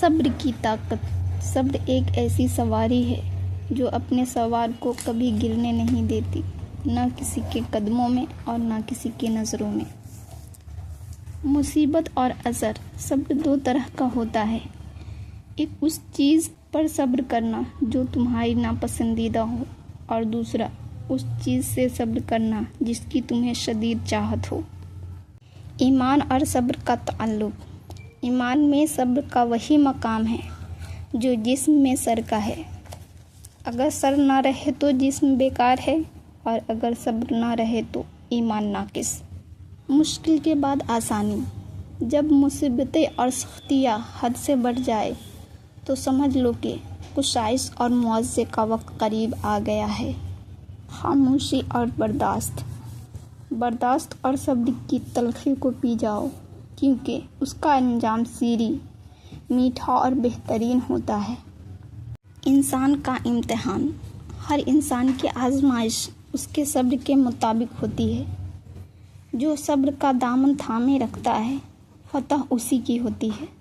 صبر کی طاقت۔ صبر ایک ایسی سواری ہے جو اپنے سوار کو کبھی گرنے نہیں دیتی، نہ کسی کے قدموں میں اور نہ کسی کی نظروں میں۔ مصیبت اور اثر۔ صبر دو طرح کا ہوتا ہے، ایک اس چیز پر صبر کرنا جو تمہاری ناپسندیدہ ہو، اور دوسرا اس چیز سے صبر کرنا جس کی تمہیں شدید چاہت ہو۔ ایمان اور صبر کا تعلق۔ ایمان میں صبر کا وہی مقام ہے جو جسم میں سر کا ہے۔ اگر سر نہ رہے تو جسم بیکار ہے، اور اگر صبر نہ رہے تو ایمان ناقص۔ مشکل کے بعد آسانی۔ جب مصیبتیں اور سختیاں حد سے بڑھ جائے تو سمجھ لو کہ کشائش اور معاوضے کا وقت قریب آ گیا ہے۔ خاموشی اور برداشت۔ برداشت اور صبر کی تلخی کو پی جاؤ، کیونکہ اس کا انجام سیری، میٹھا اور بہترین ہوتا ہے۔ انسان کا امتحان۔ ہر انسان کی آزمائش اس کے صبر کے مطابق ہوتی ہے۔ جو صبر کا دامن تھامے رکھتا ہے، فتح اسی کی ہوتی ہے۔